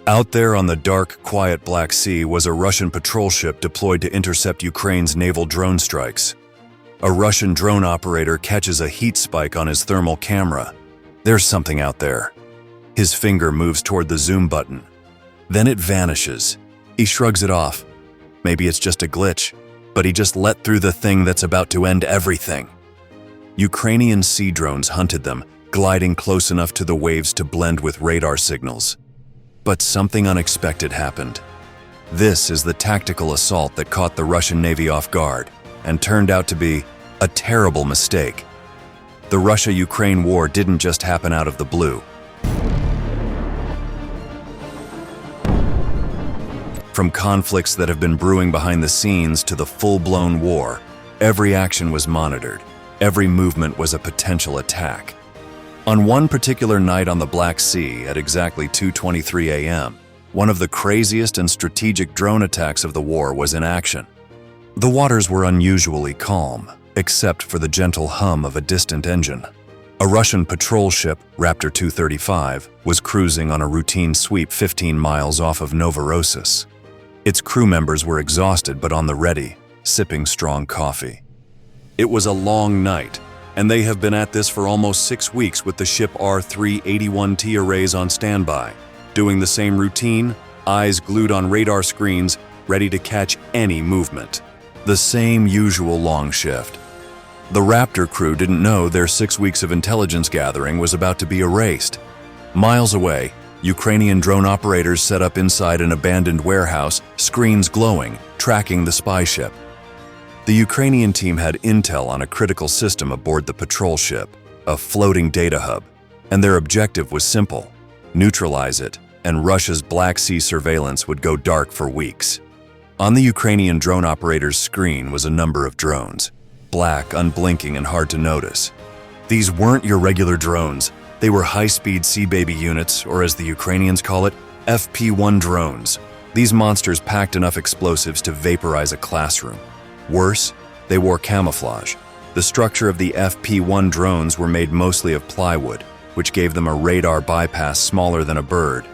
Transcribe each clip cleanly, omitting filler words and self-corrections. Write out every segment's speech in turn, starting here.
Out there on the dark, quiet Black Sea was a Russian patrol ship deployed to intercept Ukraine's naval drone strikes. A Russian drone operator catches a heat spike on his thermal camera. There's something out there. His finger moves toward the zoom button. Then it vanishes. He shrugs it off. Maybe it's just a glitch, but he just let through the thing that's about to end everything. Ukrainian sea drones hunted them, gliding close enough to the waves to blend with radar signals. But something unexpected happened. This is the tactical assault that caught the Russian Navy off guard and turned out to be a terrible mistake. The Russia-Ukraine war didn't just happen out of the blue. From conflicts that have been brewing behind the scenes to the full-blown war, every action was monitored. Every movement was a potential attack. On one particular night on the Black Sea at exactly 2:23 a.m., one of the craziest and strategic drone attacks of the war was in action. The waters were unusually calm, except for the gentle hum of a distant engine. A Russian patrol ship, Raptor 235, was cruising on a routine sweep 15 miles off of Novorossiysk. Its crew members were exhausted but on the ready, sipping strong coffee. It was a long night, and they have been at this for almost 6 weeks with the ship R-381T arrays on standby, doing the same routine, eyes glued on radar screens, ready to catch any movement. The same usual long shift. The Raptor crew didn't know their 6 weeks of intelligence gathering was about to be erased. Miles away, Ukrainian drone operators set up inside an abandoned warehouse, screens glowing, tracking the spy ship. The Ukrainian team had intel on a critical system aboard the patrol ship, a floating data hub, and their objective was simple: neutralize it, and Russia's Black Sea surveillance would go dark for weeks. On the Ukrainian drone operator's screen was a number of drones, black, unblinking, and hard to notice. These weren't your regular drones. They were high-speed Sea Baby units, or as the Ukrainians call it, FP1 drones. These monsters packed enough explosives to vaporize a classroom. Worse, they wore camouflage. The structure of the FP1 drones were made mostly of plywood, which gave them a radar bypass smaller than a bird.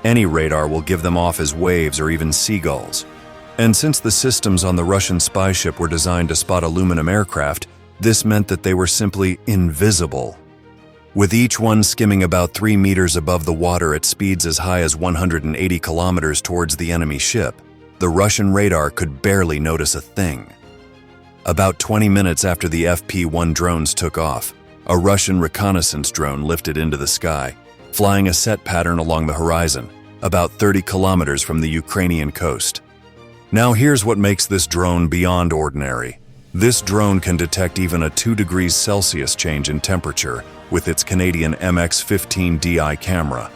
Any radar will give them off as waves or even seagulls. And since the systems on the Russian spy ship were designed to spot aluminum aircraft, this meant that they were simply invisible. With each one skimming about 3 meters above the water at speeds as high as 180 kilometers towards the enemy ship, the Russian radar could barely notice a thing. About 20 minutes after the FP1 drones took off, a Russian reconnaissance drone lifted into the sky, flying a set pattern along the horizon, about 30 kilometers from the Ukrainian coast. Now here's what makes this drone beyond ordinary. This drone can detect even a 2 degrees Celsius change in temperature with its Canadian MX-15DI camera.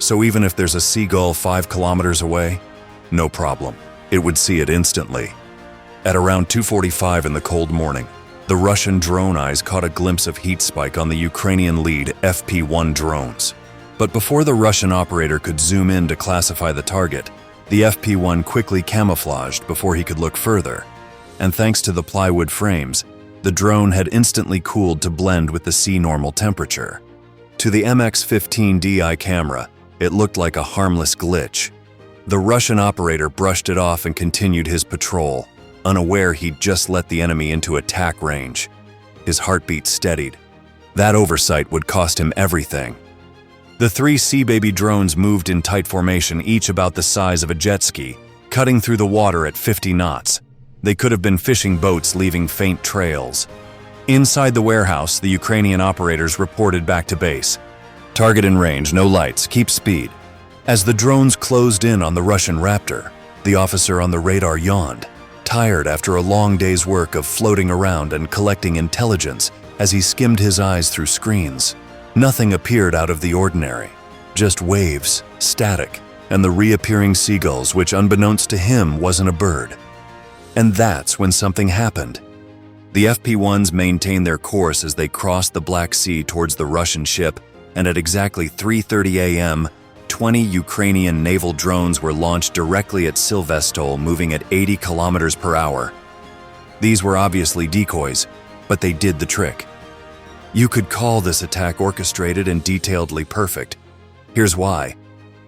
So even if there's a seagull 5 kilometers away, no problem, it would see it instantly. At around 2:45 in the cold morning, the Russian drone eyes caught a glimpse of heat spike on the Ukrainian lead FP1 drones. But before the Russian operator could zoom in to classify the target, the FP1 quickly camouflaged before he could look further. And thanks to the plywood frames, the drone had instantly cooled to blend with the sea normal temperature. To the MX-15DI camera, it looked like a harmless glitch. The Russian operator brushed it off and continued his patrol, unaware he'd just let the enemy into attack range. His heartbeat steadied. That oversight would cost him everything. The 3 Sea Baby drones moved in tight formation, each about the size of a jet ski, cutting through the water at 50 knots. They could have been fishing boats leaving faint trails. Inside the warehouse, the Ukrainian operators reported back to base. Target in range, no lights, keep speed. As the drones closed in on the Russian Raptor, the officer on the radar yawned, tired after a long day's work of floating around and collecting intelligence as he skimmed his eyes through screens. Nothing appeared out of the ordinary, just waves, static, and the reappearing seagulls, which unbeknownst to him wasn't a bird. And that's when something happened. The FP1s maintained their course as they crossed the Black Sea towards the Russian ship, and at exactly 3:30 a.m., 20 Ukrainian naval drones were launched directly at Silvestol, moving at 80 kilometers per hour. These were obviously decoys, but they did the trick. You could call this attack orchestrated and detailedly perfect. Here's why.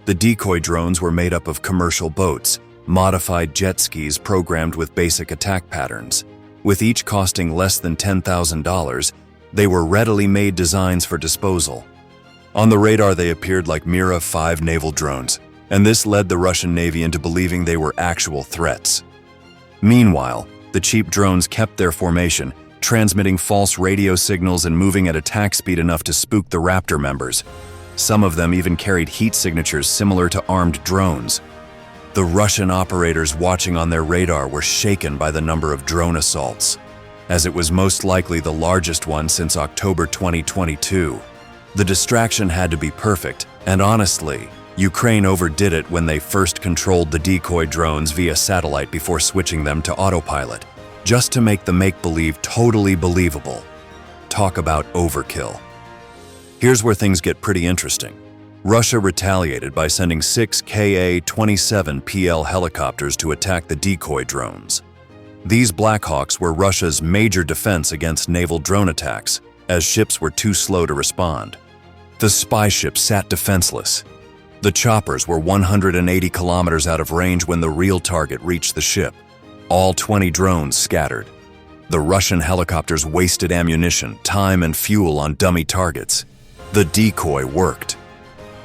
The decoy drones were made up of commercial boats, modified jet skis programmed with basic attack patterns. With each costing less than $10,000, they were readily made designs for disposal. On the radar, they appeared like Mira-5 naval drones, and this led the Russian Navy into believing they were actual threats. Meanwhile, the cheap drones kept their formation, transmitting false radio signals and moving at attack speed enough to spook the Raptor members. Some of them even carried heat signatures similar to armed drones. The Russian operators watching on their radar were shaken by the number of drone assaults, as it was most likely the largest one since October 2022. The distraction had to be perfect, and honestly, Ukraine overdid it when they first controlled the decoy drones via satellite before switching them to autopilot, just to make the make-believe totally believable. Talk about overkill. Here's where things get pretty interesting. Russia retaliated by sending 6 Ka-27 helicopters to attack the decoy drones. These Blackhawks were Russia's major defense against naval drone attacks, as ships were too slow to respond. The spy ships sat defenseless. The choppers were 180 kilometers out of range when the real target reached the ship. All 20 drones scattered. The Russian helicopters wasted ammunition, time, and fuel on dummy targets. The decoy worked.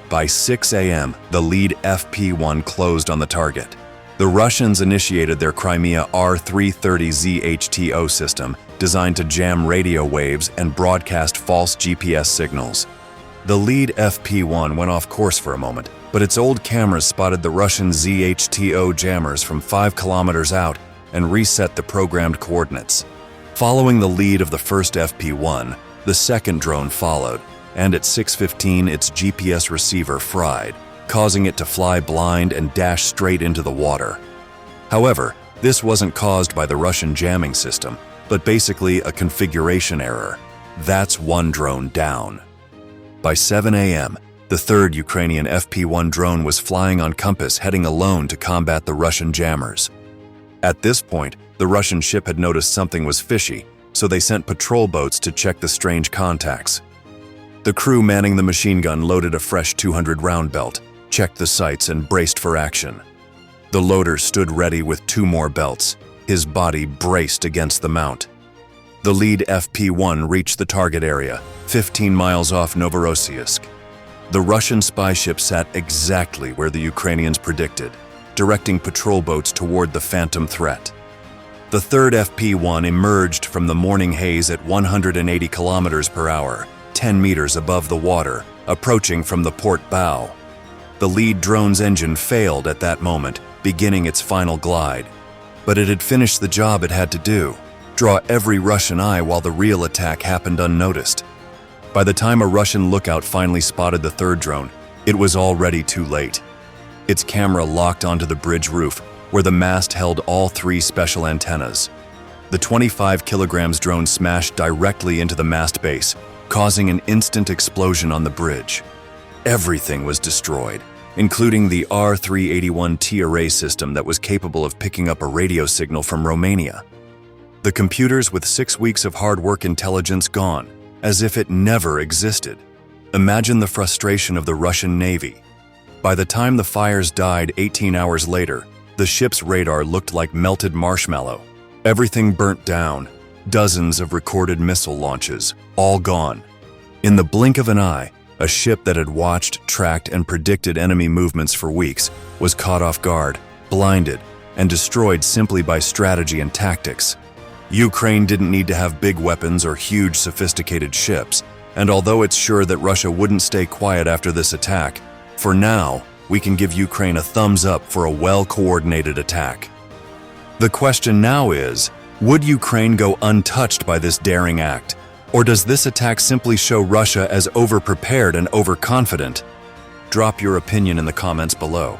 By 6 a.m., the lead FP-1 closed on the target. The Russians initiated their Crimea R-330 ZHTO system, designed to jam radio waves and broadcast false GPS signals. The lead FP-1 went off course for a moment, but its old cameras spotted the Russian ZHTO jammers from 5 kilometers out and reset the programmed coordinates. Following the lead of the first FP-1, the second drone followed, and at 6:15 its GPS receiver fried, causing it to fly blind and dash straight into the water. However, this wasn't caused by the Russian jamming system, but basically a configuration error. That's one drone down. By 7 a.m., the third Ukrainian FP-1 drone was flying on compass, heading alone to combat the Russian jammers. At this point, the Russian ship had noticed something was fishy, so they sent patrol boats to check the strange contacts. The crew manning the machine gun loaded a fresh 200-round belt, checked the sights, and braced for action. The loader stood ready with 2 more belts, his body braced against the mount. The lead FP-1 reached the target area, 15 miles off Novorossiysk. The Russian spy ship sat exactly where the Ukrainians predicted, directing patrol boats toward the phantom threat. The third FP-1 emerged from the morning haze at 180 kilometers per hour, 10 meters above the water, approaching from the port bow. The lead drone's engine failed at that moment, beginning its final glide. But it had finished the job it had to do: draw every Russian eye while the real attack happened unnoticed. By the time a Russian lookout finally spotted the third drone, it was already too late. Its camera locked onto the bridge roof, where the mast held all 3 special antennas. The 25 kilograms drone smashed directly into the mast base, causing an instant explosion on the bridge. Everything was destroyed, including the R-381T array system that was capable of picking up a radio signal from Romania. The computers with 6 weeks of hard work intelligence gone, as if it never existed. Imagine the frustration of the Russian Navy. By the time the fires died 18 hours later, the ship's radar looked like melted marshmallow. Everything burnt down, dozens of recorded missile launches, all gone. In the blink of an eye, a ship that had watched, tracked, and predicted enemy movements for weeks was caught off guard, blinded, and destroyed simply by strategy and tactics. Ukraine didn't need to have big weapons or huge sophisticated ships, and although it's sure that Russia wouldn't stay quiet after this attack, for now, we can give Ukraine a thumbs up for a well-coordinated attack. The question now is, would Ukraine go untouched by this daring act? Or does this attack simply show Russia as overprepared and overconfident? Drop your opinion in the comments below.